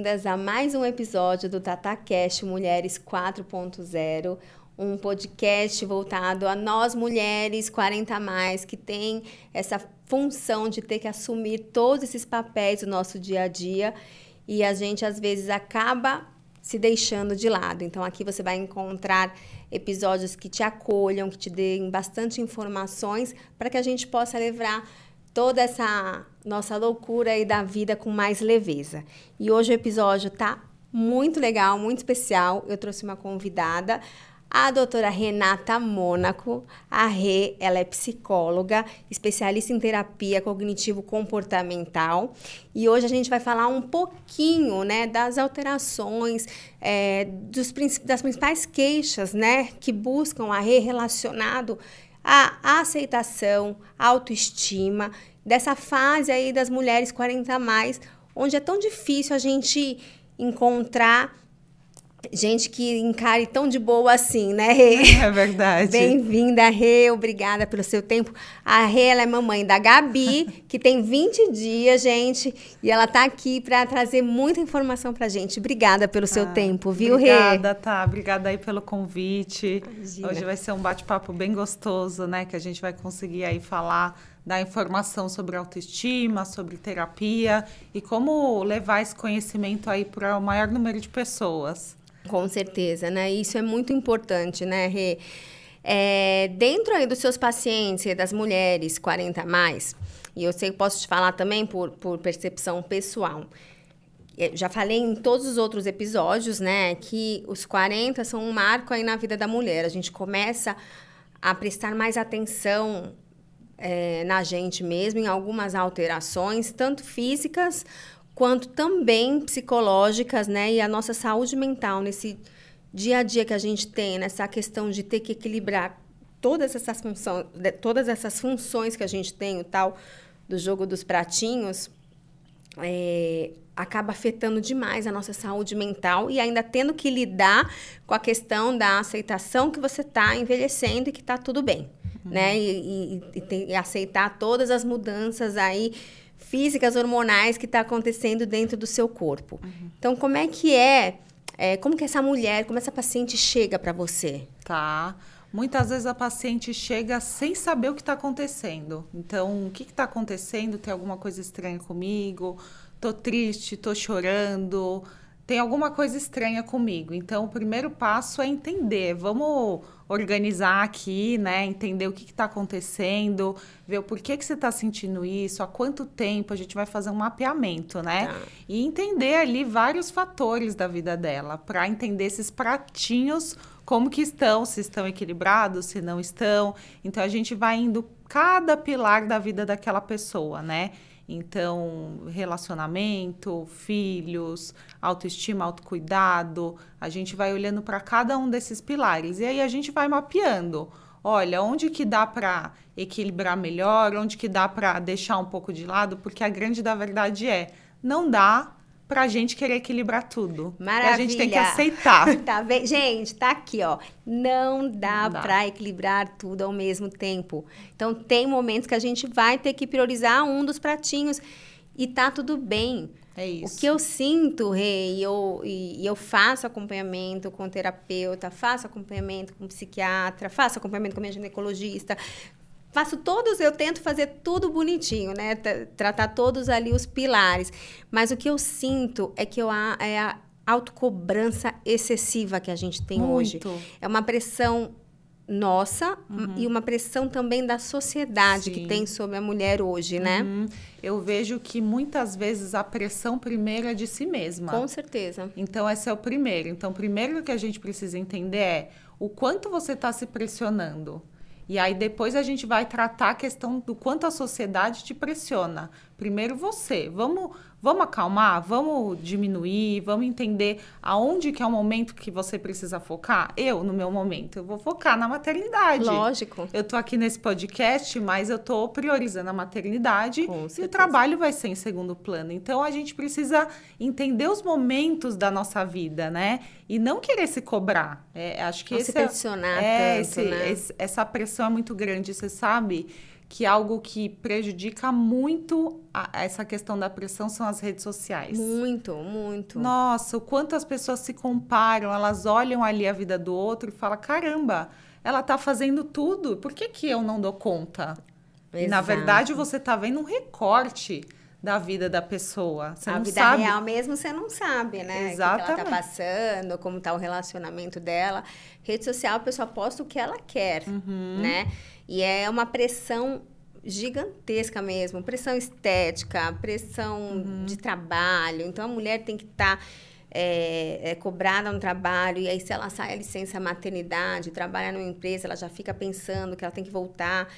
bem-vindas a mais um episódio do TataCast Mulheres 4.0, um podcast voltado a nós mulheres 40 a mais, que tem essa função de ter que assumir todos esses papéis do nosso dia a dia e a gente às vezes acaba se deixando de lado. Então aqui você vai encontrar episódios que te acolham, que te deem bastante informações para que a gente possa levar toda essa nossa loucura aí da vida com mais leveza. E hoje o episódio tá muito legal, muito especial. Eu trouxe uma convidada, a doutora Renata Mônaco. A Rê, ela é psicóloga, especialista em terapia cognitivo-comportamental. E hoje a gente vai falar um pouquinho, né, das alterações, das principais queixas, né, que buscam a Rê relacionado a aceitação, a autoestima, dessa fase aí das mulheres 40 a mais, onde é tão difícil a gente encontrar gente que encare tão de boa assim, né, Rê? É verdade. Bem-vinda, Rê, obrigada pelo seu tempo. A Rê, ela é mamãe da Gabi, que tem 20 dias, gente, e ela tá aqui para trazer muita informação pra gente. Obrigada pelo seu tempo, viu, Rê? Obrigada, tá. Obrigada aí pelo convite. Imagina. Hoje vai ser um bate-papo bem gostoso, né, que a gente vai conseguir aí falar, dar informação sobre autoestima, sobre terapia e como levar esse conhecimento aí para o maior número de pessoas. Com certeza, né? Isso é muito importante, né, Rê? Dentro aí dos seus pacientes, das mulheres 40 a mais, e eu sei que posso te falar também por percepção pessoal. Eu já falei em todos os outros episódios, né, que os 40 são um marco aí na vida da mulher. A gente começa a prestar mais atenção na gente mesmo, em algumas alterações, tanto físicas quanto também psicológicas, né? E a nossa saúde mental nesse dia a dia que a gente tem, nessa questão de ter que equilibrar todas essas funções que a gente tem, o tal do jogo dos pratinhos, acaba afetando demais a nossa saúde mental e ainda tendo que lidar com a questão da aceitação que você está envelhecendo e que está tudo bem, né? E aceitar todas as mudanças aí físicas, hormonais que está acontecendo dentro do seu corpo. Então, como que essa mulher, como essa paciente chega para você? Tá. Muitas vezes a paciente chega sem saber o que está acontecendo. Então, o que está acontecendo? Tem alguma coisa estranha comigo? Tô triste, tô chorando, tem alguma coisa estranha comigo. Então, o primeiro passo é entender. Vamos organizar aqui, né? Entender o que está acontecendo, ver o porquê que você está sentindo isso, há quanto tempo. A gente vai fazer um mapeamento, né? Tá. E entender ali vários fatores da vida dela, para entender esses pratinhos, como que estão, se estão equilibrados, se não estão. Então, a gente vai indo cada pilar da vida daquela pessoa, né? Então, relacionamento, filhos, autoestima, autocuidado, a gente vai olhando para cada um desses pilares. E aí a gente vai mapeando. Olha, onde que dá para equilibrar melhor, onde que dá para deixar um pouco de lado, porque a grande da verdade não dá pra gente querer equilibrar tudo. Maravilha. A gente tem que aceitar. Tá bem? Gente, tá aqui, ó. Não dá pra equilibrar tudo ao mesmo tempo. Então, tem momentos que a gente vai ter que priorizar um dos pratinhos e tá tudo bem. É isso. O que eu sinto, Rê, e eu faço acompanhamento com terapeuta, faço acompanhamento com psiquiatra, faço acompanhamento com minha ginecologista, eu tento fazer tudo bonitinho, né? Tratar todos ali os pilares. Mas o que eu sinto é que é a autocobrança excessiva que a gente tem hoje. É uma pressão nossa e uma pressão também da sociedade que tem sobre a mulher hoje, né? Eu vejo que muitas vezes a pressão primeiro é de si mesma. Com certeza. Então, esse é o primeiro. Então, primeiro que a gente precisa entender é o quanto você está se pressionando. E aí, depois a gente vai tratar a questão do quanto a sociedade te pressiona. Primeiro você. Vamos acalmar? Vamos diminuir? Vamos entender aonde que é o momento que você precisa focar? No meu momento, eu vou focar na maternidade. Lógico. Eu tô aqui nesse podcast, mas eu tô priorizando a maternidade. Com E certeza. o trabalho vai ser em segundo plano. Então, a gente precisa entender os momentos da nossa vida, né? E não querer se cobrar. Acho que não se pressionar tanto, né? essa pressão é muito grande. Você sabe que algo que prejudica muito essa questão da pressão são as redes sociais. Muito, muito. Nossa, o quanto as pessoas se comparam, elas olham ali a vida do outro e falam, caramba, ela tá fazendo tudo, por que que eu não dou conta? E, na verdade, você tá vendo um recorte da vida da pessoa. Você não vida sabe. real mesmo você não sabe, né? Exatamente. O que ela tá passando, como tá o relacionamento dela. Rede social, a pessoa posta o que ela quer, né? E é uma pressão gigantesca mesmo. Pressão estética, pressão de trabalho. Então, a mulher tem que estar... cobrada no trabalho, e aí se ela sai a licença maternidade, trabalha numa empresa, ela já fica pensando que ela tem que voltar,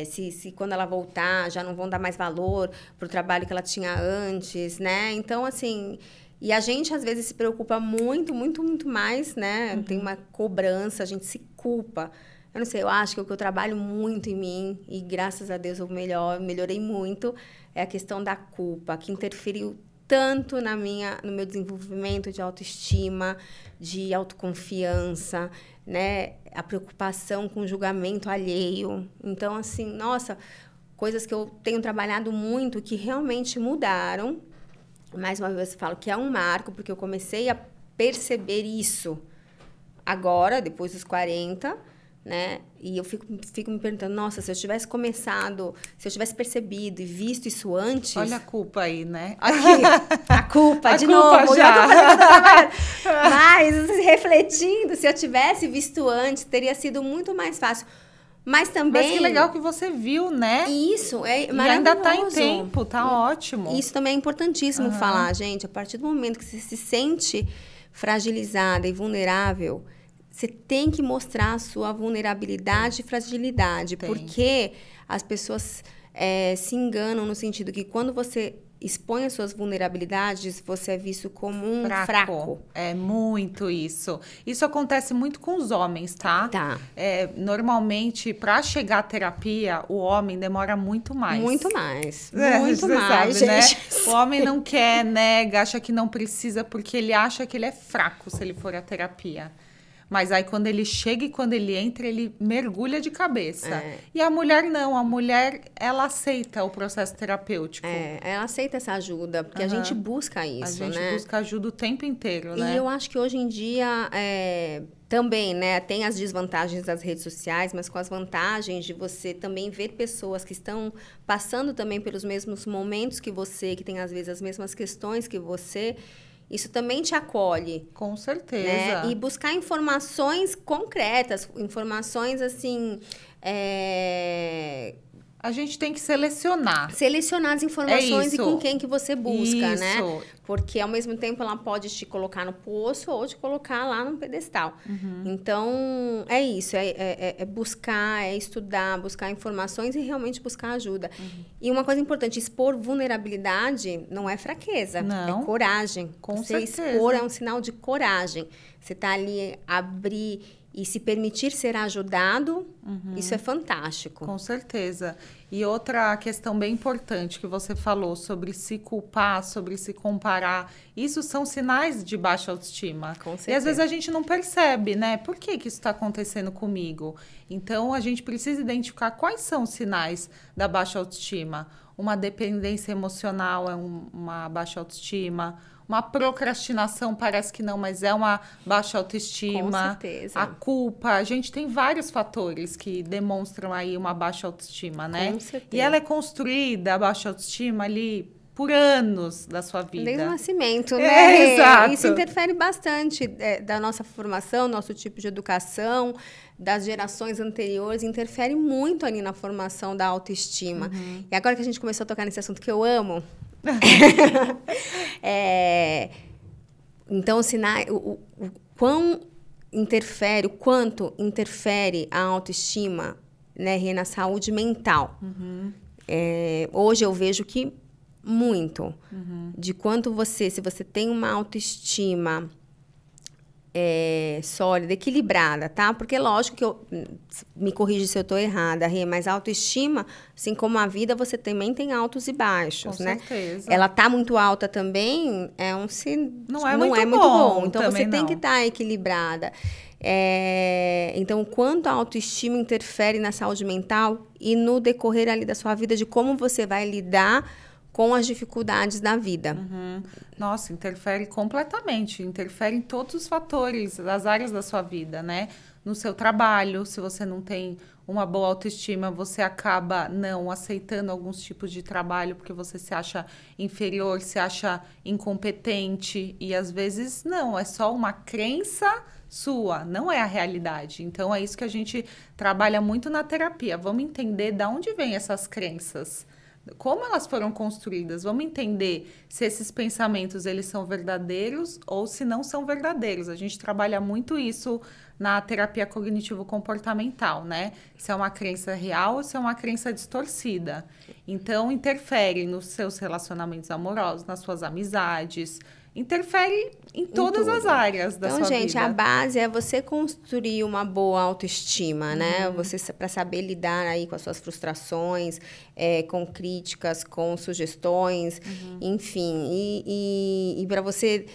se quando ela voltar já não vão dar mais valor pro trabalho que ela tinha antes, né? Então, assim, e a gente às vezes se preocupa muito, muito, muito mais, né? Tem uma cobrança, a gente se culpa. Eu não sei, eu acho que o que eu trabalho muito em mim, e graças a Deus eu melhorei muito, é a questão da culpa, que interferiu tanto no meu desenvolvimento de autoestima, de autoconfiança, né? A preocupação com o julgamento alheio. Então, assim, nossa, coisas que eu tenho trabalhado muito que realmente mudaram. Mais uma vez eu falo que é um marco, porque eu comecei a perceber isso agora, depois dos 40, né? E eu fico me perguntando, nossa, se eu tivesse percebido e visto isso antes... Olha a culpa aí, né? Aqui, a culpa, de novo. Já. Mas, refletindo, se eu tivesse visto antes, teria sido muito mais fácil. Mas também... Mas que legal que você viu, né? Isso, é maravilhoso. E ainda tá em tempo, tá ótimo. Isso também é importantíssimo falar, gente. A partir do momento que você se sente fragilizada e vulnerável... Você tem que mostrar a sua vulnerabilidade e fragilidade. Porque as pessoas se enganam no sentido que quando você expõe as suas vulnerabilidades, você é visto como um fraco. É muito isso. Isso acontece muito com os homens, tá? Tá. Normalmente, para chegar à terapia, o homem demora muito mais. Muito mais. Muito mais, sabe, né? gente. O homem não quer, nega, acha que não precisa, porque ele acha que ele é fraco se ele for à terapia. Mas aí, quando ele chega e quando ele entra, ele mergulha de cabeça. E a mulher não. A mulher, ela aceita o processo terapêutico. Ela aceita essa ajuda, porque a gente busca isso, né? A gente busca ajuda o tempo inteiro, né? E eu acho que hoje em dia, também, né? Tem as desvantagens das redes sociais, mas com as vantagens de você também ver pessoas que estão passando também pelos mesmos momentos que você, que tem, às vezes, as mesmas questões que você... Isso também te acolhe. Com certeza. Né? E buscar informações concretas, informações assim... A gente tem que selecionar. Selecionar as informações e com quem que você busca, né? Porque, ao mesmo tempo, ela pode te colocar no poço ou te colocar lá no pedestal. Então, é isso. É buscar, é estudar, buscar informações e realmente buscar ajuda. E uma coisa importante, expor vulnerabilidade não é fraqueza. Não. É coragem. Com você certeza. expor é um sinal de coragem. Você tá ali, abrir... E se permitir ser ajudado, isso é fantástico. Com certeza. E outra questão bem importante que você falou sobre se culpar, sobre se comparar, isso são sinais de baixa autoestima. Com certeza. E às vezes a gente não percebe, né? Por que isso está acontecendo comigo? Então, a gente precisa identificar quais são os sinais da baixa autoestima. Uma dependência emocional é uma baixa autoestima. Uma procrastinação, parece que não, mas é uma baixa autoestima. Com certeza. A culpa. A gente tem vários fatores que demonstram aí uma baixa autoestima, né? Com certeza. E ela é construída, a baixa autoestima, ali por anos da sua vida. Desde o nascimento, né? Exato. Isso interfere bastante da nossa formação, nosso tipo de educação, das gerações anteriores, interfere muito ali na formação da autoestima. E agora que a gente começou a tocar nesse assunto que eu amo... Então, o quanto interfere a autoestima, né, na saúde mental. Hoje eu vejo que muito. De quanto se você tem uma autoestima sólida, equilibrada, tá? Porque lógico que me corrija se eu tô errada, Rê, mas a autoestima, assim como a vida, você também tem altos e baixos, Com né? certeza. Ela tá muito alta também, não é muito bom. Então você tem que estar equilibrada. Então, o quanto a autoestima interfere na saúde mental e no decorrer ali da sua vida, de como você vai lidar com as dificuldades da vida. Nossa, interfere completamente, interfere em todos os fatores, das áreas da sua vida, né? No seu trabalho, se você não tem uma boa autoestima, você acaba não aceitando alguns tipos de trabalho porque você se acha inferior, se acha incompetente e às vezes não, é só uma crença sua, não é a realidade. Então é isso que a gente trabalha muito na terapia. Vamos entender de onde vêm essas crenças. Como elas foram construídas? Vamos entender se esses pensamentos eles são verdadeiros ou se não são verdadeiros. A gente trabalha muito isso na terapia cognitivo-comportamental, né? Se é uma crença real ou se é uma crença distorcida. Então, interfere nos seus relacionamentos amorosos, nas suas amizades, interfere em todas as áreas da sua vida. Então, gente, a base é você construir uma boa autoestima, né? Você, para saber lidar aí com as suas frustrações, com críticas, com sugestões, enfim. E para você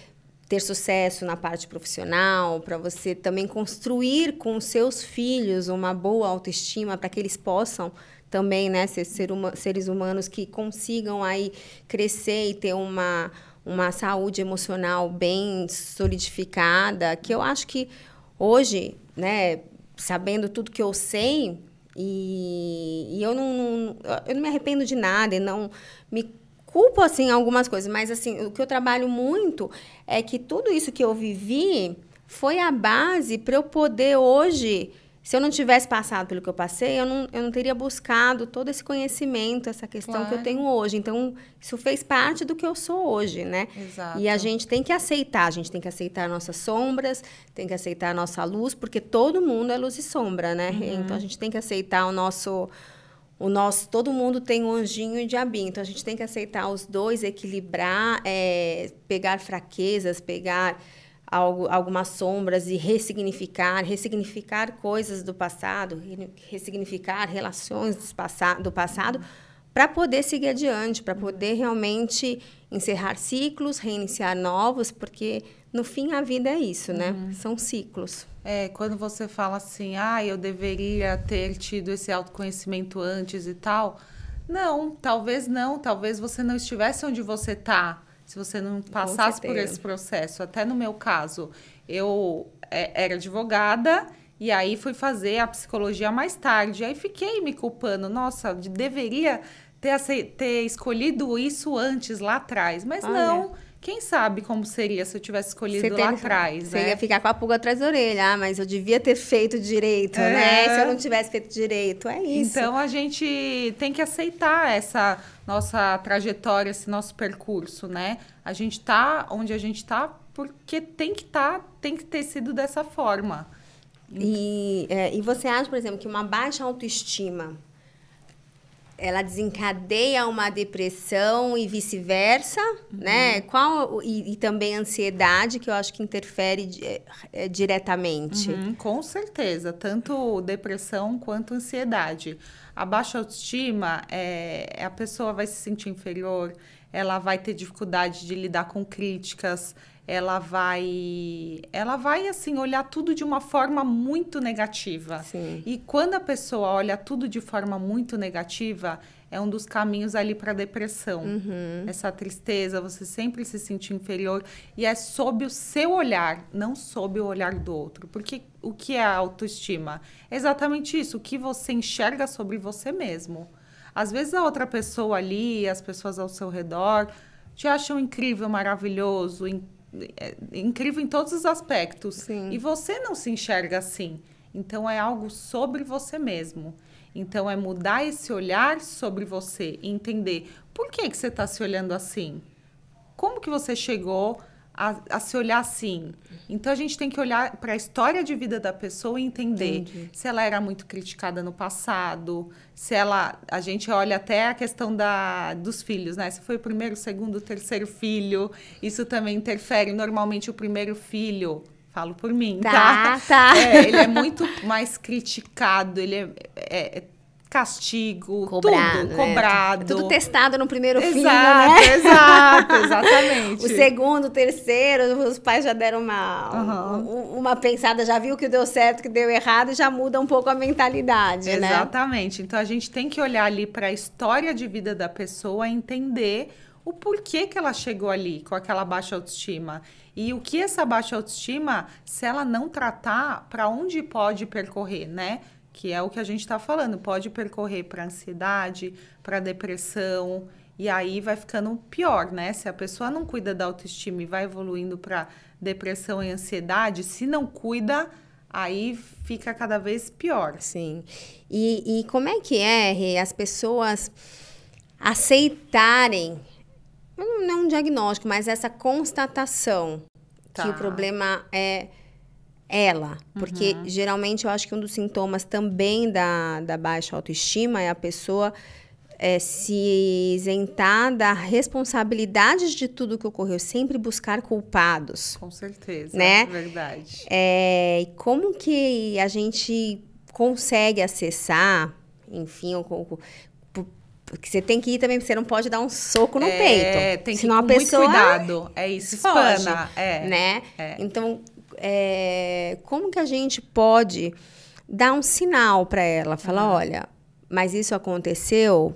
ter sucesso na parte profissional, para você também construir com os seus filhos uma boa autoestima, para que eles possam também, né, ser seres humanos que consigam aí crescer e ter uma saúde emocional bem solidificada, que eu acho que hoje, né, sabendo tudo que eu sei, e eu não me arrependo de nada, e não me culpo, assim, algumas coisas, mas, assim, o que eu trabalho muito é que tudo isso que eu vivi foi a base para eu poder hoje... Se eu não tivesse passado pelo que eu passei, eu não teria buscado todo esse conhecimento, essa questão que eu tenho hoje. Então, isso fez parte do que eu sou hoje, né? Exato. E a gente tem que aceitar nossas sombras, tem que aceitar a nossa luz, porque todo mundo é luz e sombra, né? Então, a gente tem que aceitar todo mundo tem um anjinho e diabinho, então a gente tem que aceitar os dois, equilibrar, pegar fraquezas, pegar... algumas sombras e ressignificar coisas do passado, ressignificar relações do passado, para poder seguir adiante, para poder realmente encerrar ciclos, reiniciar novos, porque no fim a vida é isso, né? São ciclos. Quando você fala assim, eu deveria ter tido esse autoconhecimento antes e tal, não, talvez você não estivesse onde você está. Se você não passasse por esse processo. Até no meu caso, eu era advogada e aí fui fazer a psicologia mais tarde. Aí fiquei me culpando. Nossa, deveria ter escolhido isso antes, lá atrás. Mas não, quem sabe como seria se eu tivesse escolhido lá atrás, né? Você ia ficar com a pulga atrás da orelha. Mas eu devia ter feito direito, né? Se eu não tivesse feito direito, é isso. Então, a gente tem que aceitar essa nossa trajetória, esse nosso percurso, né? A gente tá onde a gente tá porque tem que ter sido dessa forma. E você acha, por exemplo, que uma baixa autoestima... ela desencadeia uma depressão e vice-versa, né? E também a ansiedade, que eu acho que interfere diretamente. Com certeza, tanto depressão quanto ansiedade. A baixa autoestima, a pessoa vai se sentir inferior, ela vai ter dificuldade de lidar com críticas, ela vai assim, olhar tudo de uma forma muito negativa. Sim. E quando a pessoa olha tudo de forma muito negativa, é um dos caminhos ali para a depressão. Essa tristeza, você sempre se sentir inferior. E é sob o seu olhar, não sob o olhar do outro. Porque o que é a autoestima? É exatamente isso, o que você enxerga sobre você mesmo. Às vezes a outra pessoa ali, as pessoas ao seu redor, te acham incrível, maravilhoso, incrível em todos os aspectos. Sim. E você não se enxerga assim. Então, é algo sobre você mesmo. Então, é mudar esse olhar sobre você e entender por que você está se olhando assim. Como que você chegou a se olhar assim? Então, a gente tem que olhar para a história de vida da pessoa e entender se ela era muito criticada no passado, a gente olha até a questão dos filhos, né? Se foi o primeiro, segundo, terceiro filho, isso também interfere. Normalmente, o primeiro filho, falo por mim, tá? Tá. Ele é muito mais criticado, ele castigo, cobrado, tudo né? cobrado. Tudo testado no primeiro filho, Exato, né? exato, exatamente. O segundo, o terceiro, os pais já deram uma pensada, já viu que deu certo, que deu errado, já muda um pouco a mentalidade, né? Exatamente. Então, a gente tem que olhar ali para a história de vida da pessoa e entender o porquê que ela chegou ali com aquela baixa autoestima. E o que essa baixa autoestima, se ela não tratar, para onde pode percorrer, né? Que é o que a gente está falando. Pode percorrer para ansiedade, para depressão. E aí vai ficando pior, né? Se a pessoa não cuida da autoestima e vai evoluindo para depressão e ansiedade, se não cuida, aí fica cada vez pior. Sim. E como é que é, Rê, as pessoas aceitarem, não é um diagnóstico, mas essa constatação que o problema é ela? Porque geralmente eu acho que um dos sintomas também da baixa autoestima é a pessoa se isentar da responsabilidade de tudo que ocorreu, sempre buscar culpados. Com certeza, né? É verdade. E como que a gente consegue acessar, enfim, porque você tem que ir também, você não pode dar um soco no peito. Tem que senão ir a com pessoa muito cuidado. É isso, foge, espana. né? Então, como que a gente pode dar um sinal para ela? Falar, olha, mas isso aconteceu,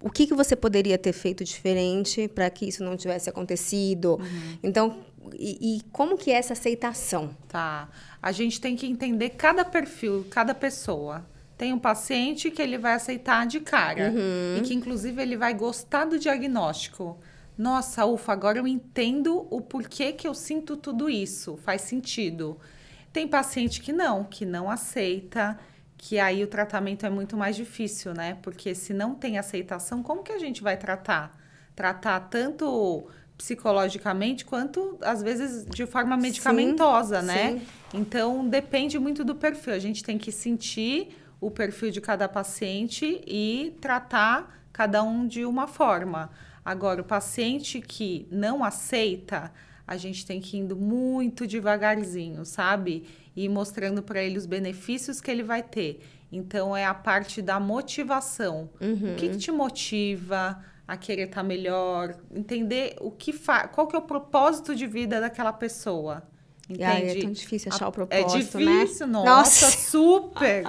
o que você poderia ter feito diferente para que isso não tivesse acontecido? Então, e como que é essa aceitação? Tá. A gente tem que entender cada perfil, cada pessoa. Tem um paciente que ele vai aceitar de cara. E que, inclusive, ele vai gostar do diagnóstico. Nossa, ufa, agora eu entendo o porquê que eu sinto tudo isso. Faz sentido. Tem paciente que não aceita, que aí o tratamento é muito mais difícil, né? Porque se não tem aceitação, como que a gente vai tratar? Tratar tanto psicologicamente quanto, às vezes, de forma medicamentosa, né? Sim. Então, depende muito do perfil. A gente tem que sentir o perfil de cada paciente e tratar cada um de uma forma. Agora, o paciente que não aceita, a gente tem que ir indo muito devagarzinho, sabe? E mostrando para ele os benefícios que ele vai ter. Então, é a parte da motivação. O que te motiva a querer estar melhor? Entender qual que é o propósito de vida daquela pessoa. Entende? É tão difícil achar o propósito, né? É difícil, né? Nossa, super.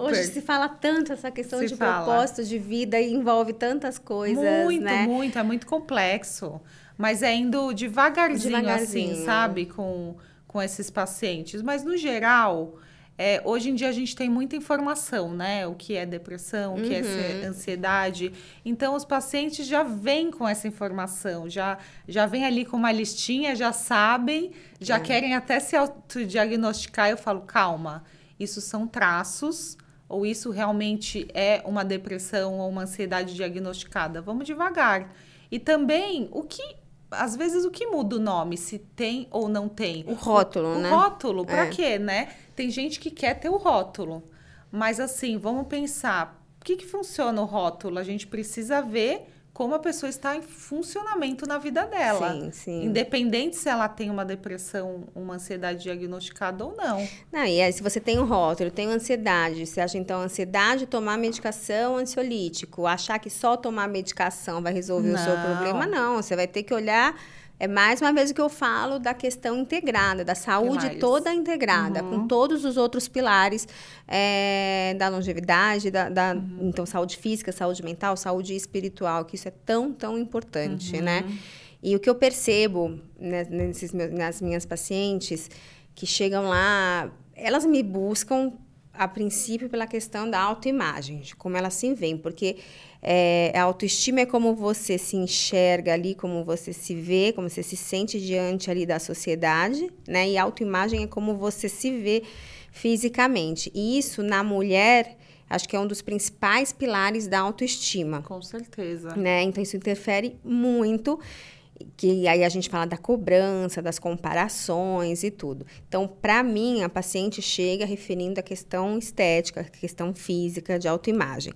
Hoje se fala tanto essa questão de propósito de vida e envolve tantas coisas, né? Muito, é muito complexo. Mas é indo devagarzinho. Assim, sabe? Com esses pacientes. Mas, no geral, hoje em dia a gente tem muita informação, né? O que é depressão, o que é ansiedade. Então, os pacientes já vêm com essa informação, já vêm ali com uma listinha, já sabem, já querem até se autodiagnosticar. Eu falo, calma, isso são traços, ou isso realmente é uma depressão ou uma ansiedade diagnosticada? Vamos devagar. E também, às vezes, o que muda o nome, se tem ou não tem? O rótulo, né? O rótulo, pra quê, né? Tem gente que quer ter o rótulo. Mas, assim, vamos pensar, o que funciona o rótulo? A gente precisa ver como a pessoa está em funcionamento na vida dela. Sim, sim. Independente se ela tem uma depressão, uma ansiedade diagnosticada ou não. Não, e aí, se você tem um rótulo, tem ansiedade, você acha, então, ansiedade, tomar medicação ansiolítico, achar que só tomar medicação vai resolver o seu problema, não. Você vai ter que olhar, mais uma vez o que eu falo da questão integrada, da saúde toda integrada, com todos os outros pilares da longevidade, então, saúde física, saúde mental, saúde espiritual, que isso é tão, tão importante, né? E o que eu percebo nas minhas pacientes que chegam lá, elas me buscam, a princípio, pela questão da autoimagem, de como elas se veem, porque a autoestima é como você se enxerga ali, como você se vê, como você se sente diante ali da sociedade, né? E a autoimagem é como você se vê fisicamente. E isso, na mulher, acho que é um dos principais pilares da autoestima. Com certeza. Né? Então, isso interfere muito, que aí a gente fala da cobrança, das comparações e tudo. Então, para mim, a paciente chega referindo a questão estética, a questão física, de autoimagem.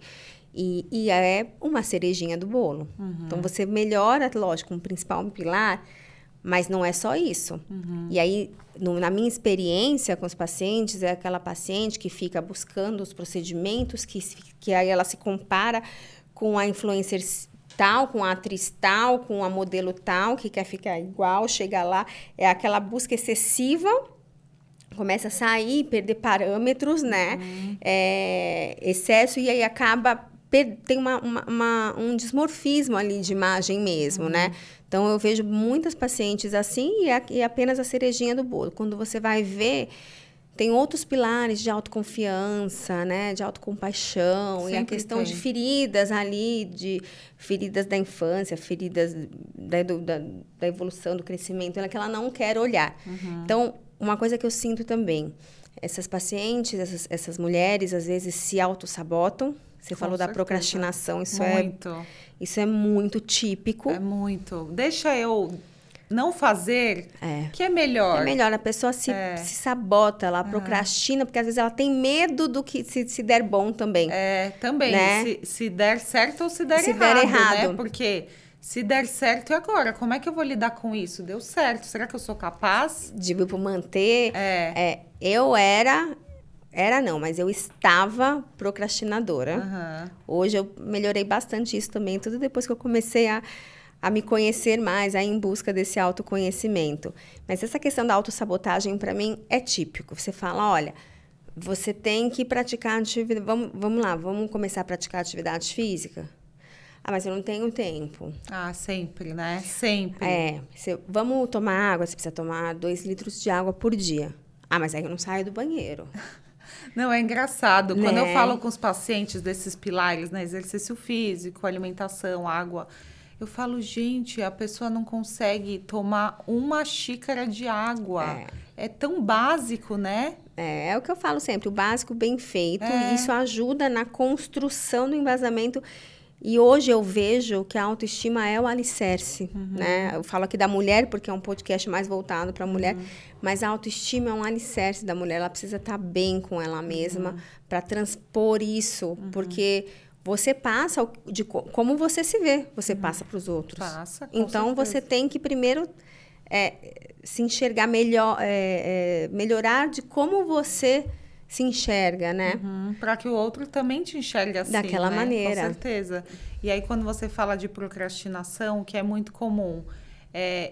E é uma cerejinha do bolo. Então, você melhora, lógico, um principal pilar, Mas não é só isso. E aí, na minha experiência com os pacientes, é aquela paciente que fica buscando os procedimentos, que aí ela se compara com a influencer tal, com a atriz tal, com a modelo tal, que quer ficar igual, chega lá, é aquela busca excessiva, começa a sair, perder parâmetros, né? Excesso, e aí acaba... tem um dismorfismo ali de imagem mesmo, né? Então, eu vejo muitas pacientes assim e apenas a cerejinha do bolo. Quando você vai ver, tem outros pilares de autoconfiança, né? De autocompaixão. Sempre e a questão de feridas ali, de feridas da infância, feridas da evolução, do crescimento, que ela não quer olhar. Então, uma coisa que eu sinto também, essas pacientes, essas mulheres, às vezes se autossabotam. Você falou da procrastinação, isso é muito típico. É muito. Deixa eu não fazer, que é melhor. É melhor, a pessoa se sabota, ela procrastina, porque às vezes ela tem medo do que se der bom também. Também. Né? Se der certo ou se der errado, né? Porque se der certo, e agora? Como é que eu vou lidar com isso? Deu certo, será que eu sou capaz? De manter. Eu mas eu estava procrastinadora. Hoje eu melhorei bastante isso também, tudo depois que eu comecei a me conhecer mais, a ir em busca desse autoconhecimento. Mas essa questão da autossabotagem, para mim, é típico. Você fala, olha, você tem que praticar atividade... Vamos lá, vamos começar a praticar atividade física? Ah, mas eu não tenho tempo. Sempre, né? Sempre. Vamos tomar água, você precisa tomar 2 litros de água por dia. Ah, mas aí eu não saio do banheiro. Não, é engraçado. Quando eu falo com os pacientes desses pilares, né? Exercício físico, alimentação, água, eu falo, gente, a pessoa não consegue tomar 1 xícara de água. É tão básico, né? É o que eu falo sempre, o básico bem feito. Isso ajuda na construção do embasamento. E hoje eu vejo que a autoestima é o alicerce, né? Eu falo aqui da mulher, porque é um podcast mais voltado para a mulher, mas a autoestima é um alicerce da mulher. Ela precisa estar bem com ela mesma para transpor isso, porque você passa de como você se vê, você passa para os outros. Passa, com então, certeza. Você tem que primeiro se enxergar melhor, melhorar de como você se enxerga, né? Para que o outro também te enxergue assim, daquela maneira. Com certeza. E aí, quando você fala de procrastinação, que é muito comum,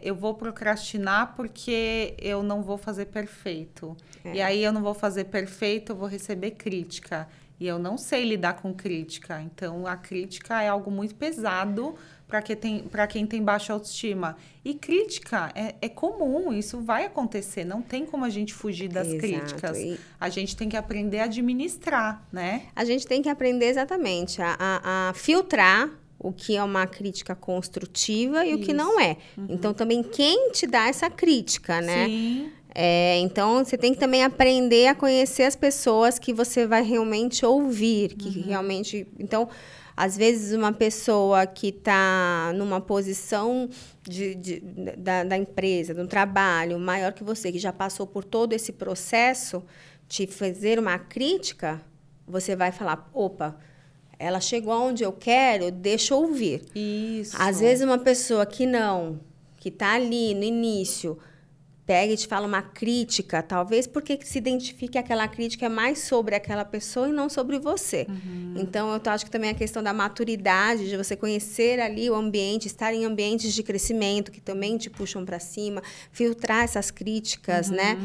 eu vou procrastinar porque eu não vou fazer perfeito. E aí, eu não vou fazer perfeito, eu vou receber crítica. E eu não sei lidar com crítica. Então, a crítica é algo muito pesado para quem tem baixa autoestima. E crítica é comum, isso vai acontecer. Não tem como a gente fugir das críticas. A gente tem que aprender a administrar, né? A gente tem que aprender exatamente a filtrar o que é uma crítica construtiva e o que não é. Então, também quem te dá essa crítica, né? Sim. Então, você tem que também aprender a conhecer as pessoas que você vai realmente ouvir, que realmente... Então, às vezes, uma pessoa que está numa posição da empresa, do trabalho, maior que você, que já passou por todo esse processo, te fazer uma crítica, você vai falar, opa, ela chegou onde eu quero, deixa eu ouvir. Isso. Às vezes, uma pessoa que está ali no início... pega e te fala uma crítica, talvez porque se identifique aquela crítica é mais sobre aquela pessoa e não sobre você. Então, eu acho que também a questão da maturidade, de você conhecer ali o ambiente, estar em ambientes de crescimento que também te puxam para cima, filtrar essas críticas, né?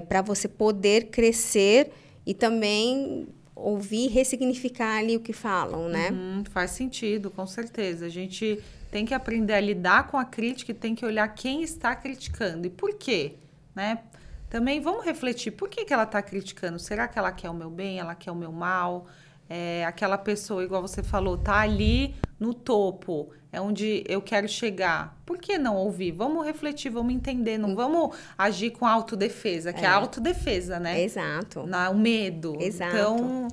Para você poder crescer e também ouvir, ressignificar ali o que falam, né? Faz sentido, com certeza. A gente tem que aprender a lidar com a crítica e tem que olhar quem está criticando. E por quê? Né? Também vamos refletir, por que ela está criticando? Será que ela quer o meu bem? Ela quer o meu mal? Aquela pessoa, igual você falou, tá ali no topo, é onde eu quero chegar. Por que não ouvir? Vamos refletir, vamos entender, não vamos agir com autodefesa, que é a autodefesa, né? Exato. O medo. Exato. Então,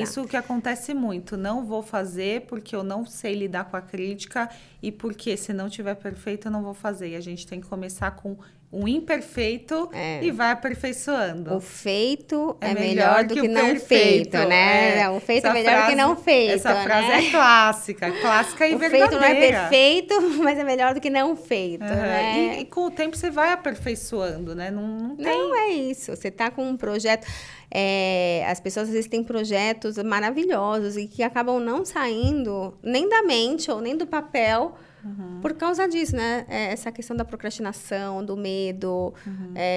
isso que acontece muito. Não vou fazer porque eu não sei lidar com a crítica e porque se não tiver perfeito eu não vou fazer. E a gente tem que começar com um imperfeito e vai aperfeiçoando. O feito é melhor do que não feito, né? O feito é melhor do que não feito. Essa frase é clássica e verdadeira. O feito não é perfeito, mas é melhor do que não feito, né? E com o tempo você vai aperfeiçoando, né? Não é isso. Você tá com um projeto... as pessoas às vezes têm projetos maravilhosos e que acabam não saindo nem da mente ou nem do papel por causa disso, né? Essa questão da procrastinação, do medo,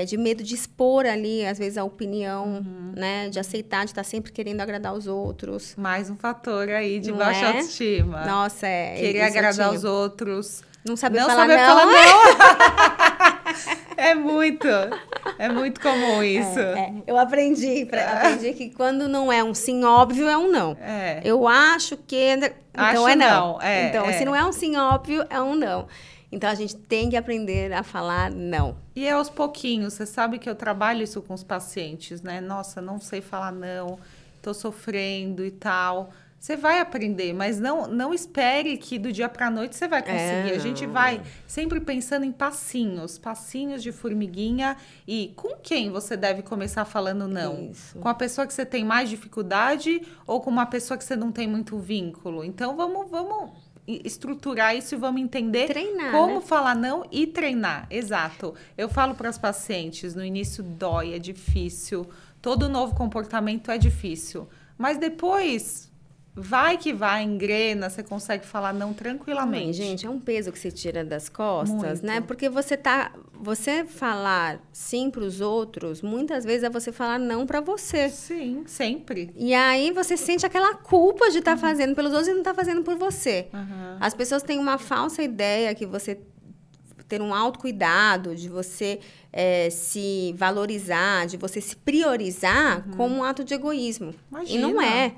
de medo de expor ali, às vezes, a opinião, né? De aceitar, de estar sempre querendo agradar os outros. Mais um fator aí de baixa autoestima. Nossa, querer agradar os outros. Não saber falar não. É muito comum isso. Eu aprendi que quando não é um sim óbvio, é um não. Eu acho que... Então é não. Então, se não é um sim óbvio, é um não. Então, a gente tem que aprender a falar não. E aos pouquinhos, você sabe que eu trabalho isso com os pacientes, né? Nossa, não sei falar não, tô sofrendo e tal... Você vai aprender, mas não espere que do dia para a noite você vai conseguir. A gente vai sempre pensando em passinhos de formiguinha. E com quem você deve começar falando não? Isso. Com a pessoa que você tem mais dificuldade ou com uma pessoa que você não tem muito vínculo? Então, vamos estruturar isso e vamos entender como falar não e treinar. Exato. Eu falo para as pacientes, no início dói, é difícil. Todo novo comportamento é difícil. Mas depois... Vai que vai, engrena, você consegue falar não tranquilamente. Gente, é um peso que você tira das costas, muito, né? Porque você falar sim para os outros, muitas vezes é você falar não para você. Sim, sempre. E aí você sente aquela culpa de estar fazendo pelos outros e não estar fazendo por você. As pessoas têm uma falsa ideia que você ter um autocuidado, de você se valorizar, de você se priorizar como um ato de egoísmo. Imagina. E não é.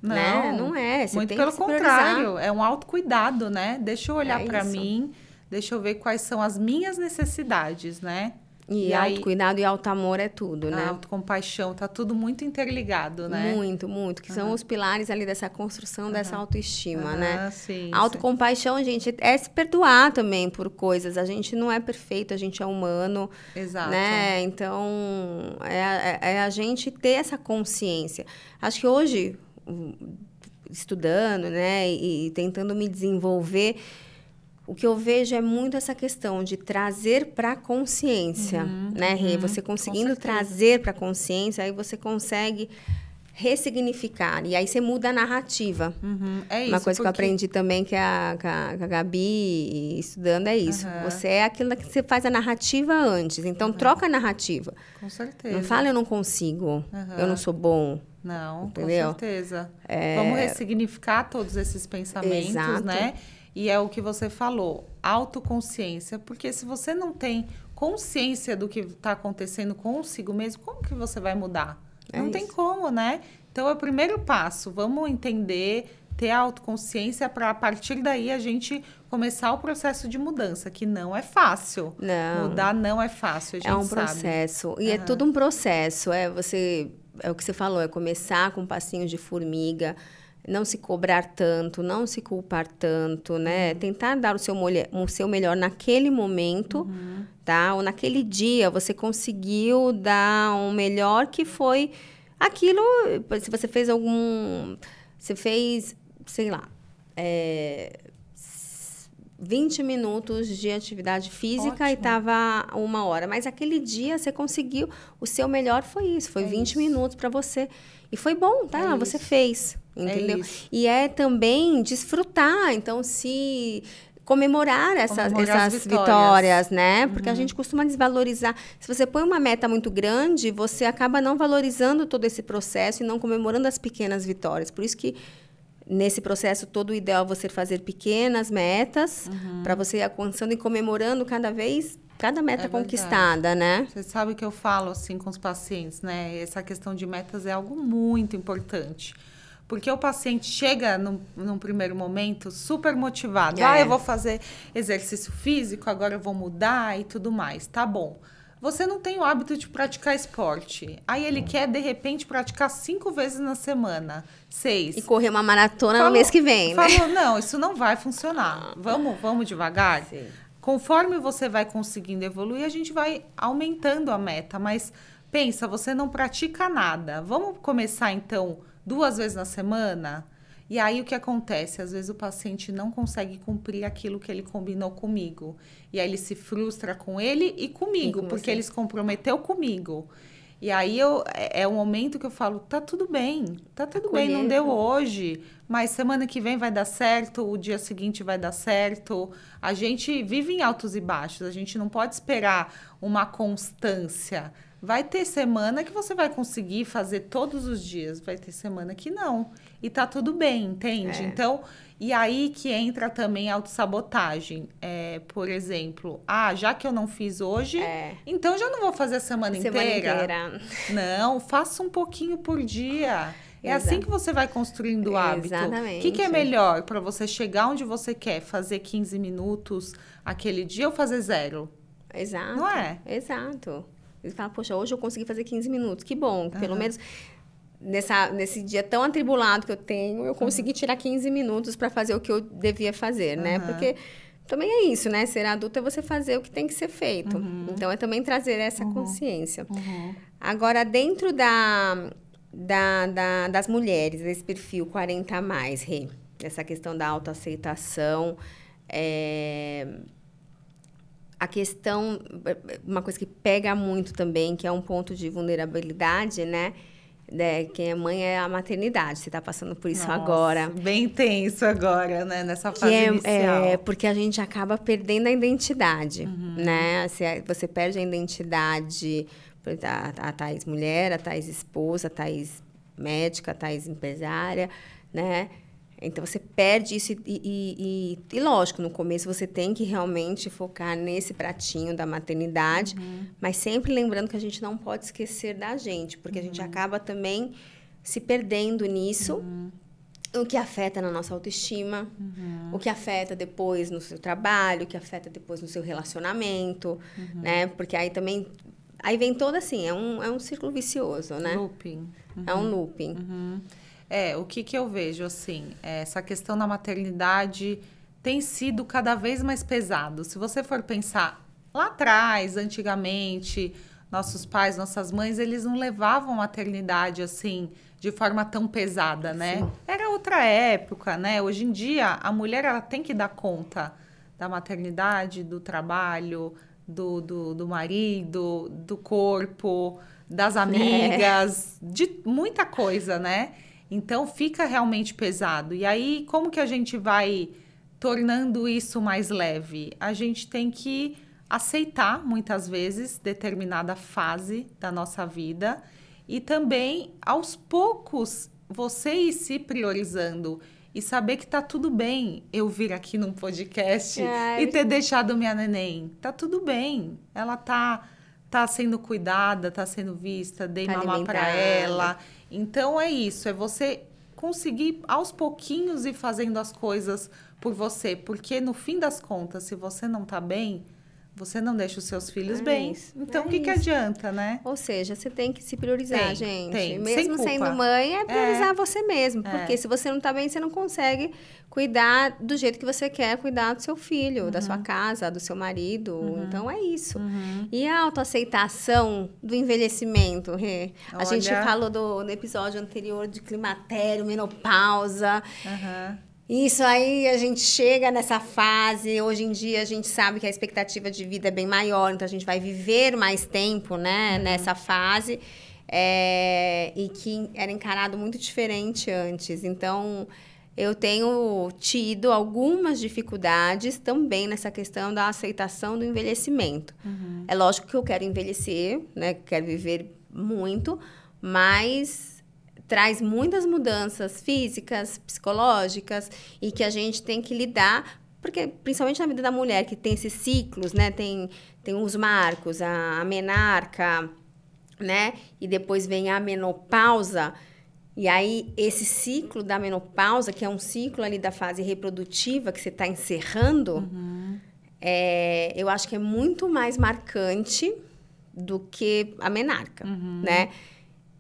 Não, né? Não é. Você muito tem pelo que contrário, é um autocuidado, né? Deixa eu olhar para mim, deixa eu ver quais são as minhas necessidades, né? E autocuidado e autoamor é tudo, né? Autocompaixão, tá tudo muito interligado, né? Muito, muito. Que são os pilares ali dessa construção dessa autoestima, né? Sim, autocompaixão, gente, é se perdoar também por coisas. A gente não é perfeito, a gente é humano. Exato. Né? Então, é a gente ter essa consciência. Acho que hoje... estudando, né, e tentando me desenvolver, o que eu vejo é muito essa questão de trazer para a consciência, né, Rê? Você conseguindo trazer para a consciência, aí você consegue ressignificar, e aí você muda a narrativa. É isso. Uma coisa que eu aprendi também, que a Gabi estudando, é isso. Você é aquilo que você faz a narrativa antes, então troca a narrativa. Com certeza. Não fala eu não consigo, eu não sou bom. Não, entendeu? Com certeza. Vamos ressignificar todos esses pensamentos, né? E é o que você falou, autoconsciência. Porque se você não tem consciência do que está acontecendo consigo mesmo, como que você vai mudar? Não tem como, né? Então, é o primeiro passo. Vamos entender, ter a autoconsciência para, a partir daí, a gente começar o processo de mudança, que não é fácil. Não. Mudar não é fácil, a gente sabe. É um processo. E é tudo um processo. É o que você falou, é começar com passinhos de formiga, não se cobrar tanto, não se culpar tanto, né? Tentar dar o seu melhor naquele momento, tá? Ou naquele dia você conseguiu dar um melhor que foi aquilo, se você fez você fez, sei lá, 20 minutos de atividade física. Ótimo. E estava 1 hora. Mas aquele dia você conseguiu, o seu melhor foi isso, foi 20 minutos para você. E foi bom, tá? Você fez, entendeu? E é também desfrutar, então comemorar essas vitórias, né? Porque a gente costuma desvalorizar. Se você põe uma meta muito grande, você acaba não valorizando todo esse processo e não comemorando as pequenas vitórias. Por isso que nesse processo todo, o ideal é você fazer pequenas metas para você ir alcançando e comemorando cada meta conquistada, né? Você sabe que eu falo assim com os pacientes, né? Essa questão de metas é algo muito importante. Porque o paciente chega num primeiro momento super motivado. Eu vou fazer exercício físico, agora eu vou mudar e tudo mais. Tá bom. Você não tem o hábito de praticar esporte. Aí ele quer, de repente, praticar 5 vezes na semana. 6. E correr uma maratona no mês que vem, né? Falou, não, isso não vai funcionar. Vamos devagar? Sim. Conforme você vai conseguindo evoluir, a gente vai aumentando a meta. Mas pensa, você não pratica nada. Vamos começar, então, 2 vezes na semana? E aí, o que acontece? Às vezes, o paciente não consegue cumprir aquilo que ele combinou comigo. E aí, ele se frustra com ele e comigo, porque ele se comprometeu comigo. E aí, é um momento que eu falo, tá tudo bem, não deu hoje, mas semana que vem vai dar certo, o dia seguinte vai dar certo. A gente vive em altos e baixos, a gente não pode esperar uma constância. Vai ter semana que você vai conseguir fazer todos os dias, vai ter semana que não. E tá tudo bem, entende? Então, e aí que entra também a autossabotagem. Por exemplo, já que eu não fiz hoje, então já não vou fazer a semana inteira. Não, faça um pouquinho por dia. É assim que você vai construindo o hábito. Exatamente. O que é melhor para você chegar onde você quer? Fazer 15 minutos aquele dia ou fazer 0? Exato. Não é? Exato. Ele fala, poxa, hoje eu consegui fazer 15 minutos. Que bom, pelo menos nesse dia tão atribulado que eu tenho, eu consegui tirar 15 minutos para fazer o que eu devia fazer, né? Porque também é isso, né? Ser adulto é você fazer o que tem que ser feito. Então, é também trazer essa consciência. Agora, dentro das mulheres, desse perfil 40 a mais, Rê, essa questão da autoaceitação, a questão, uma coisa que pega muito também, que é um ponto de vulnerabilidade, né? Quem é mãe é a maternidade. Você está passando por isso agora. Bem tenso agora, né? Nessa fase inicial. Porque a gente acaba perdendo a identidade, né? Você perde a identidade, a Thaís mulher, a Thaís esposa, a Thaís médica, a Thaís empresária, né? Então, você perde isso e lógico, no começo você tem que realmente focar nesse pratinho da maternidade, mas sempre lembrando que a gente não pode esquecer da gente, porque a gente acaba também se perdendo nisso, o que afeta na nossa autoestima, o que afeta depois no seu trabalho, o que afeta depois no seu relacionamento, né? Porque aí também... Aí vem todo assim, é um círculo vicioso, né? Looping. É um looping. O que eu vejo, assim, essa questão da maternidade tem sido cada vez mais pesado. Se você for pensar lá atrás, antigamente, nossos pais, nossas mães, eles não levavam a maternidade, assim, de forma tão pesada, né? Sim. Era outra época, né? Hoje em dia, a mulher, ela tem que dar conta da maternidade, do trabalho, do marido, do corpo, das amigas, de muita coisa, né? Então, fica realmente pesado. E aí, como que a gente vai tornando isso mais leve? A gente tem que aceitar, muitas vezes, determinada fase da nossa vida e também, aos poucos, você ir se priorizando e saber que tá tudo bem eu vir aqui num podcast e ter deixado minha neném. Tá tudo bem. Ela tá sendo cuidada, tá sendo vista, dei mamar para ela. Então, é isso, é você conseguir, aos pouquinhos, ir fazendo as coisas por você. Porque, no fim das contas, se você não tá bem, você não deixa os seus filhos bem. Então, o que adianta, né? Ou seja, você tem que se priorizar, gente. Tem. Mesmo sendo mãe, é priorizar você mesmo. Porque se você não tá bem, você não consegue cuidar do jeito que você quer cuidar do seu filho, da sua casa, do seu marido. Então, é isso. E a autoaceitação do envelhecimento, Rê? A gente falou no episódio anterior de climatério, menopausa. Isso aí, a gente chega nessa fase, hoje em dia a gente sabe que a expectativa de vida é bem maior, então a gente vai viver mais tempo, né, nessa fase, e que era encarado muito diferente antes. Então, eu tenho tido algumas dificuldades também nessa questão da aceitação do envelhecimento. É lógico que eu quero envelhecer, né, quero viver muito, mas... traz muitas mudanças físicas, psicológicas, e que a gente tem que lidar, porque principalmente na vida da mulher, que tem esses ciclos, né? Tem os marcos, a menarca, né? E depois vem a menopausa. E aí, esse ciclo da menopausa, que é um ciclo ali da fase reprodutiva que você está encerrando, eu acho que é muito mais marcante do que a menarca, né?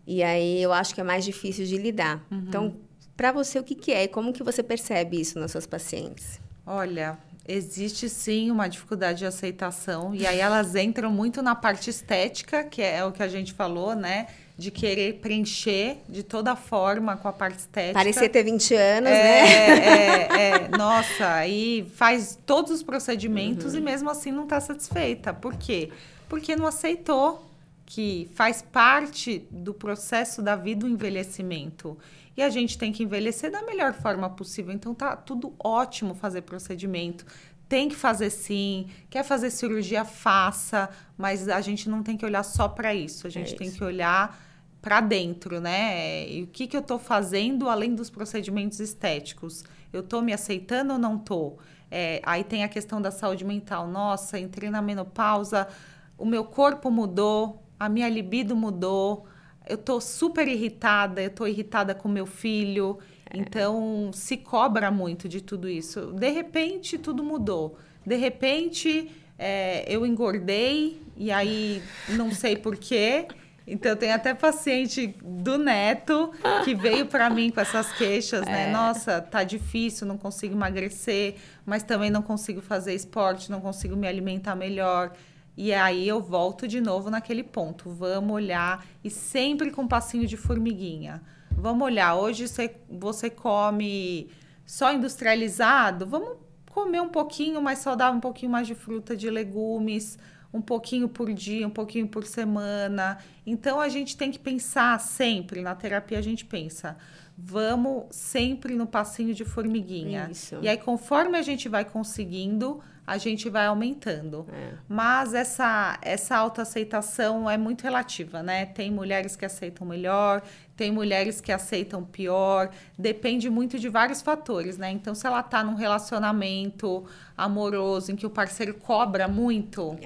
E aí, eu acho que é mais difícil de lidar. Então, para você, o que é? E como que você percebe isso nas suas pacientes? Olha, Existe sim uma dificuldade de aceitação, e aí elas entram muito na parte estética, que é o que a gente falou, né? De querer preencher de toda forma com a parte estética. Parecer ter 20 anos, né? Nossa, aí faz todos os procedimentos e mesmo assim não está satisfeita. Por quê? Porque não aceitou que faz parte do processo da vida o envelhecimento. E a gente tem que envelhecer da melhor forma possível. Então, tá tudo ótimo fazer procedimento. Tem que fazer sim. Quer fazer cirurgia, faça. Mas a gente não tem que olhar só para isso. A gente tem que olhar para dentro, né? E o que eu tô fazendo além dos procedimentos estéticos? Eu tô me aceitando ou não tô? Aí tem a questão da saúde mental. Nossa, entrei na menopausa, o meu corpo mudou, a minha libido mudou. Eu tô super irritada, eu tô irritada com meu filho, então se cobra muito de tudo isso. De repente, tudo mudou. De repente, eu engordei e aí não sei por quê. Então, tem até paciente do neto que veio para mim com essas queixas, né? Nossa, tá difícil, não consigo emagrecer, mas também não consigo fazer esporte, não consigo me alimentar melhor. E aí eu volto de novo naquele ponto. Vamos olhar, e sempre com um passinho de formiguinha. Vamos olhar, hoje você come só industrializado, vamos comer um pouquinho mais saudável, um pouquinho mais de fruta, de legumes, um pouquinho por dia, um pouquinho por semana. Então, a gente tem que pensar sempre, na terapia a gente pensa, vamos sempre no passinho de formiguinha. Isso. E aí, conforme a gente vai conseguindo, a gente vai aumentando. Mas essa autoaceitação é muito relativa, né? Tem mulheres que aceitam melhor, tem mulheres que aceitam pior, depende muito de vários fatores, né? Então, se ela tá num relacionamento amoroso em que o parceiro cobra muito,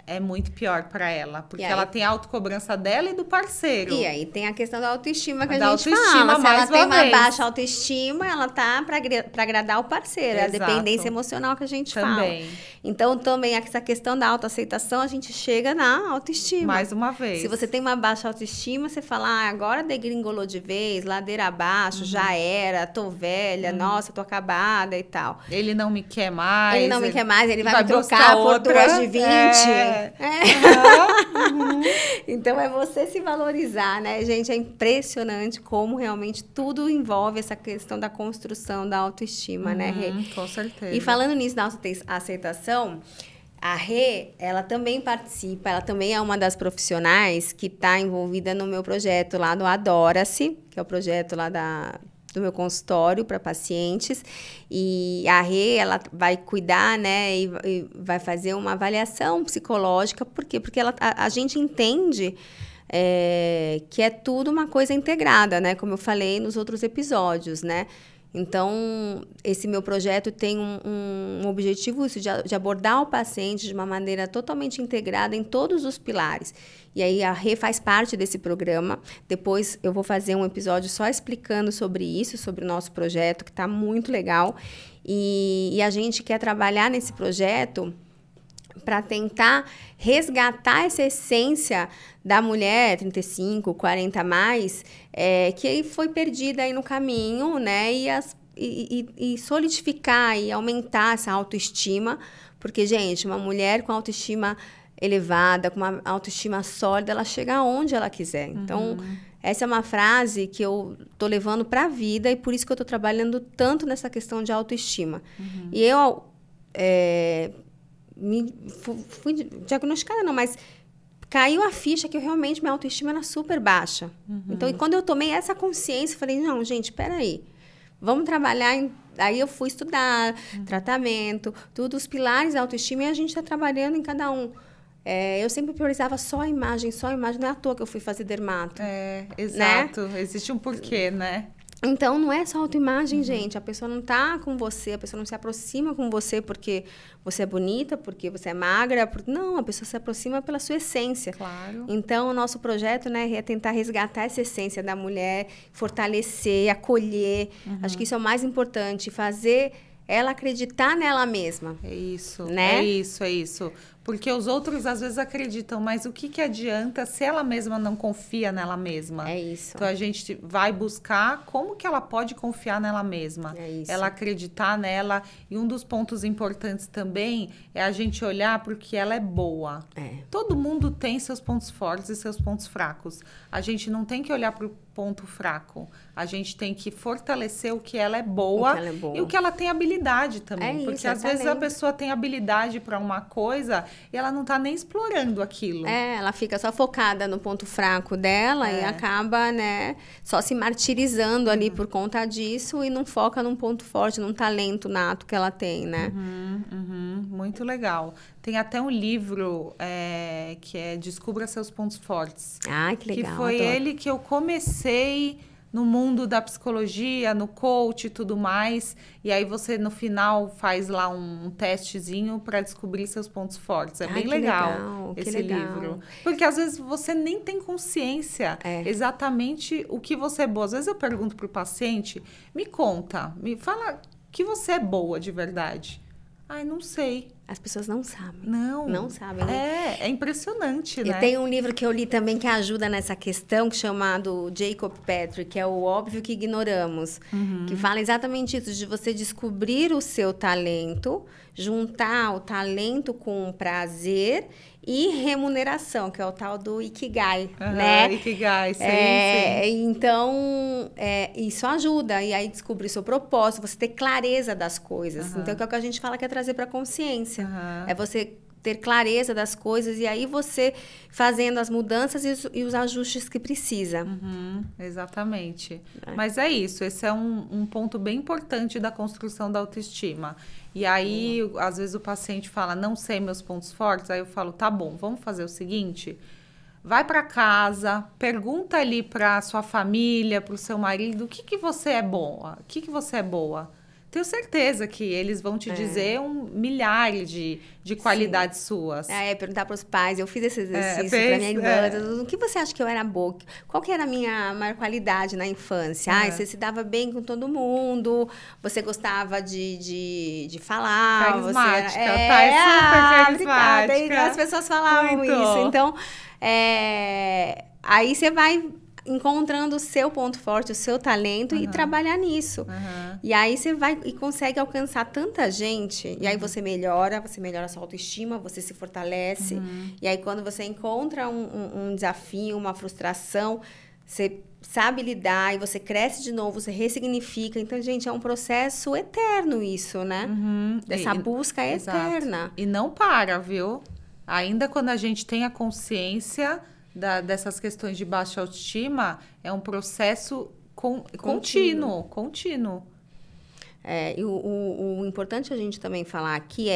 é muito pior para ela, porque ela tem a autocobrança dela e do parceiro. E aí tem a questão da autoestima que da a gente fala. Se ela tem uma vez. baixa autoestima, ela tá para agradar o parceiro. Exato. É a dependência emocional que a gente também fala. Então, também essa questão da autoaceitação, a gente chega na autoestima. Mais uma vez. Se você tem uma baixa autoestima, você fala, agora degringolou de vez, ladeira abaixo, já era, tô velha, nossa, tô acabada e tal. Ele não me quer mais. Ele não me quer mais, ele vai me trocar por outra. 2 de 20. Então, é você se valorizar, né, gente? É impressionante como realmente tudo envolve essa questão da construção da autoestima, né, Rê? Com certeza. E falando nisso da autoaceitação, a Rê, ela também participa, ela também é uma das profissionais que está envolvida no meu projeto lá do Adora-se, que é o projeto lá do meu consultório para pacientes. E a Rê, ela vai cuidar, né, e vai fazer uma avaliação psicológica. Por quê? Porque a gente entende que é tudo uma coisa integrada, né, como eu falei nos outros episódios, né. Então, esse meu projeto tem um objetivo isso, de abordar o paciente de uma maneira totalmente integrada em todos os pilares. E aí, a Rê faz parte desse programa. Depois, eu vou fazer um episódio só explicando sobre isso, sobre o nosso projeto, que está muito legal. E a gente quer trabalhar nesse projeto para tentar resgatar essa essência da mulher 35, 40 a mais, que foi perdida aí no caminho, né? E solidificar e aumentar essa autoestima, porque, gente, uma mulher com autoestima elevada, com uma autoestima sólida, ela chega aonde ela quiser. Então, essa é uma frase que eu tô levando para a vida e por isso que eu tô trabalhando tanto nessa questão de autoestima. E eu fui diagnosticada, não, mas caiu a ficha que realmente minha autoestima era super baixa. Então, e quando eu tomei essa consciência, eu falei, não, gente, peraí, vamos trabalhar Aí eu fui estudar tratamento, tudo, os pilares da autoestima, e a gente está trabalhando em cada um. Eu sempre priorizava só a imagem, não é à toa que eu fui fazer dermato. Exato, né? Existe um porquê, né? Então, não é só autoimagem, gente. A pessoa não tá com você, a pessoa não se aproxima com você porque você é bonita, porque você é magra. Não, a pessoa se aproxima pela sua essência. Claro. Então, o nosso projeto, né, é tentar resgatar essa essência da mulher, fortalecer, acolher. Acho que isso é o mais importante, fazer ela acreditar nela mesma. É isso, né? é isso. Porque os outros, às vezes, acreditam, mas o que adianta se ela mesma não confia nela mesma? É isso. Então, a gente vai buscar como que ela pode confiar nela mesma. É isso. Ela acreditar nela. E um dos pontos importantes também é a gente olhar porque ela é boa. Todo mundo tem seus pontos fortes e seus pontos fracos. A gente não tem que olhar para o ponto fraco. A gente tem que fortalecer o que ela é boa, e o que ela tem habilidade também. Porque às vezes a pessoa tem habilidade para uma coisa e ela não está nem explorando aquilo. Ela fica só focada no ponto fraco dela e acaba, né, só se martirizando ali por conta disso e não foca num ponto forte, num talento nato que ela tem, né? Muito legal. Tem até um livro que é Descubra Seus Pontos Fortes. Ah, que legal. Que foi ele que eu comecei no mundo da psicologia, no coach e tudo mais. E aí você, no final, faz lá um testezinho para descobrir seus pontos fortes. É bem legal esse livro. Porque às vezes você nem tem consciência exatamente o que você é boa. Às vezes eu pergunto para o paciente, me conta, me fala que você é boa de verdade. Ai, não sei. As pessoas não sabem. Não sabem. É impressionante, né? E tem um livro que eu li também que ajuda nessa questão, chamado Jacob Petrie, que é O Óbvio que Ignoramos, que fala exatamente isso, de você descobrir o seu talento, juntar o talento com prazer e remuneração, que é o tal do Ikigai, né? Ikigai, sim. Então, isso ajuda. E aí, descobrir seu propósito, você ter clareza das coisas. Então, que é o que a gente fala que é trazer para a consciência. É você ter clareza das coisas e aí você fazendo as mudanças e os ajustes que precisa. Exatamente. Mas é isso, esse é um ponto bem importante da construção da autoestima. E aí, às vezes o paciente fala, não sei meus pontos fortes, aí eu falo, tá bom, vamos fazer o seguinte, vai para casa, pergunta ali para sua família, para o seu marido, o que você é boa? O que você é boa? Tenho certeza que eles vão te dizer milhares de qualidades suas. Perguntar para os pais. Eu fiz esse exercício para minha irmã. O que você acha que eu era boa? Qual que era a minha maior qualidade na infância? Você se dava bem com todo mundo, você gostava de falar. Carismática, você era, super carismática. As pessoas falavam muito. Isso. Então, aí você vai encontrando o seu ponto forte, o seu talento e trabalhar nisso. E aí você vai e consegue alcançar tanta gente. E aí você melhora a sua autoestima, você se fortalece. E aí quando você encontra um desafio, uma frustração, você sabe lidar e você cresce de novo, você ressignifica. Então, gente, é um processo eterno isso, né? Essa busca é eterna. E não para, viu? Ainda quando a gente tem a consciência dessas questões de baixa autoestima, é um processo contínuo. E o importante a gente também falar aqui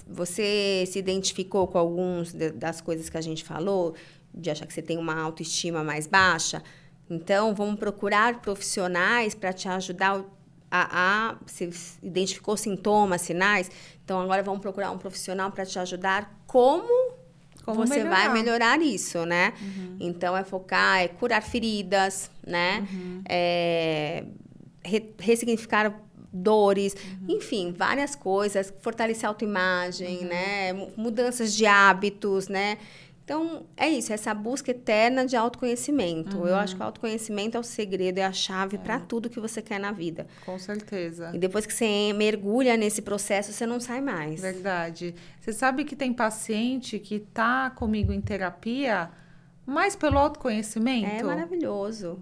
você se identificou com algumas das coisas que a gente falou, de achar que você tem uma autoestima mais baixa, então vamos procurar profissionais para te ajudar você identificou sintomas, sinais, então agora vamos procurar um profissional para te ajudar como você vai melhorar isso, né? Então, focar, curar feridas, né? Ressignificar dores, enfim, várias coisas, fortalecer a autoimagem, né? Mudanças de hábitos, né? Então, é isso, essa busca eterna de autoconhecimento. Eu acho que o autoconhecimento é o segredo, é a chave para tudo que você quer na vida. Com certeza. E depois que você mergulha nesse processo, você não sai mais. Verdade. Você sabe que tem paciente que tá comigo em terapia, mais pelo autoconhecimento? É maravilhoso.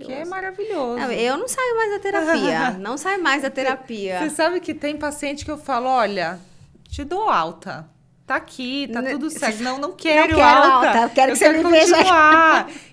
Que é maravilhoso. Não, eu não saio mais da terapia. Não saio mais da terapia. Você sabe que tem paciente que eu falo, olha, te dou alta. Tá aqui, tá tudo certo. Não quero alta. Quero que você me veja.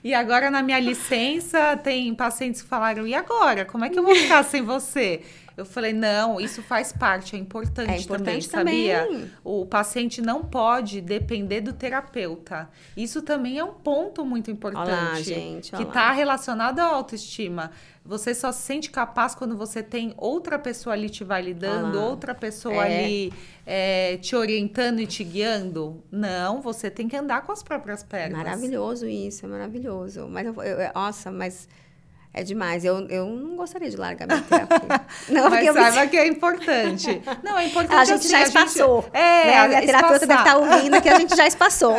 E agora, na minha licença, tem pacientes que falaram, e agora? Como é que eu vou ficar sem você? Eu falei, não, isso faz parte, é importante também, sabia? O paciente não pode depender do terapeuta. Isso também é um ponto muito importante. Olá, gente. Que está relacionado à autoestima. Você só se sente capaz quando você tem outra pessoa ali te validando, outra pessoa ali te orientando e te guiando. Não, você tem que andar com as próprias pernas. Maravilhoso isso, é maravilhoso. Mas, nossa, mas... É demais. Eu não gostaria de largar minha terapia. Não, mas saiba que é importante. Não, é importante a gente assim, já espaçou. Né? A terapeuta espaçar. deve estar ouvindo que a gente já espaçou.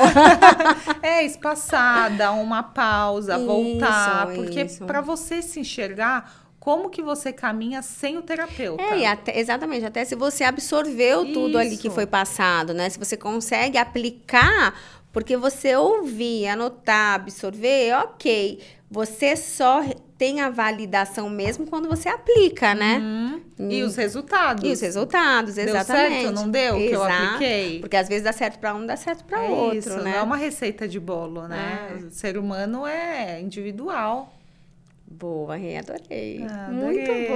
Espaçar, dar uma pausa, voltar. Porque para você se enxergar, como que você caminha sem o terapeuta? Exatamente. Até se você absorveu tudo ali que foi passado, né? Se você consegue aplicar, porque você ouvir, anotar, absorver, ok. Você só tem a validação mesmo quando você aplica, né? E os resultados. E os resultados, exatamente. Deu certo, não deu? Que eu apliquei? Porque às vezes dá certo para um, dá certo para outro, isso, né? Não é uma receita de bolo, né? O ser humano é individual. Boa, Rê, adorei. Adorei.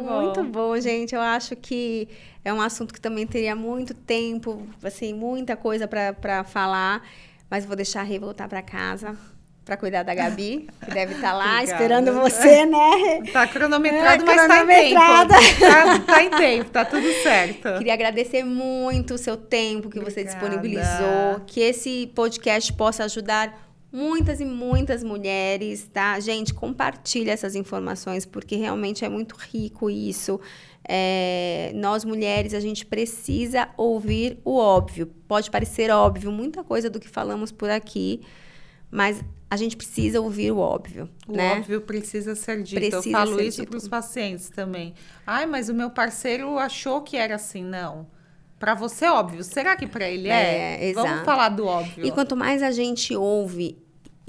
Muito bom, gente. Eu acho que é um assunto que também teria muito tempo, assim, muita coisa para falar, mas vou deixar a Rê voltar para casa para cuidar da Gabi, que deve estar lá esperando você, né? Tá cronometrado, mas tá em tempo. Tá em tempo, tá tudo certo. Queria agradecer muito o seu tempo que você disponibilizou, que esse podcast possa ajudar muitas e muitas mulheres, tá? Gente, compartilha essas informações, porque realmente é muito rico isso. Nós, mulheres, a gente precisa ouvir o óbvio. Pode parecer óbvio, muita coisa do que falamos por aqui, mas a gente precisa ouvir o óbvio, né? O óbvio precisa ser dito. Eu falo isso para os pacientes também. Ai, mas o meu parceiro achou que era assim. Não. Para você é óbvio. Será que para ele é? Exato. Vamos falar do óbvio. E quanto mais a gente ouve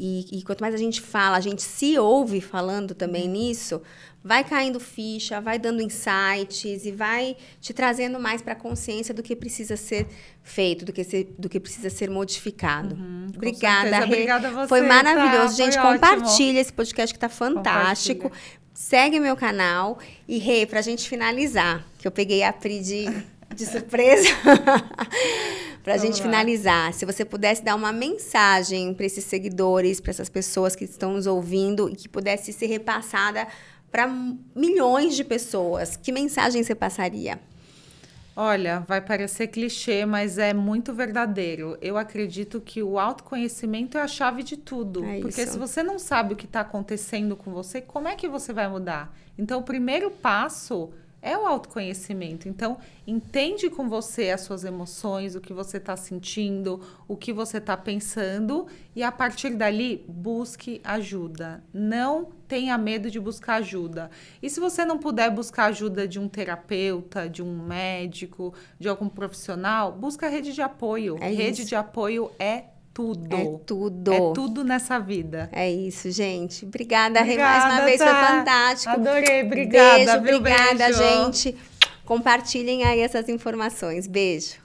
e quanto mais a gente fala, a gente se ouve falando também nisso, vai caindo ficha, vai dando insights e vai te trazendo mais para a consciência do que precisa ser feito, do que precisa ser modificado. Obrigada, Rê. Obrigada a você. Foi maravilhoso. Tá? Gente, compartilha esse podcast que tá fantástico. Segue meu canal. E, Rê, pra gente finalizar, que eu peguei a Pri de surpresa, pra gente finalizar, se você pudesse dar uma mensagem para esses seguidores, para essas pessoas que estão nos ouvindo e que pudesse ser repassada para milhões de pessoas, que mensagem você passaria? Olha, vai parecer clichê, mas é muito verdadeiro. Eu acredito que o autoconhecimento é a chave de tudo. Porque se você não sabe o que está acontecendo com você, como é que você vai mudar? Então, o primeiro passo é o autoconhecimento. Então, entende com você as suas emoções, o que você está sentindo, o que você está pensando e, a partir dali, busque ajuda. Não tenha medo de buscar ajuda. E se você não puder buscar ajuda de um terapeuta, de um médico, de algum profissional, busca a rede de apoio. Rede de apoio é tudo. É tudo. É tudo nessa vida. É isso, gente. Obrigada, Rê, mais uma vez. Foi fantástico. Adorei. Obrigada. Beijo, obrigada, beijo. gente. Compartilhem aí essas informações. Beijo.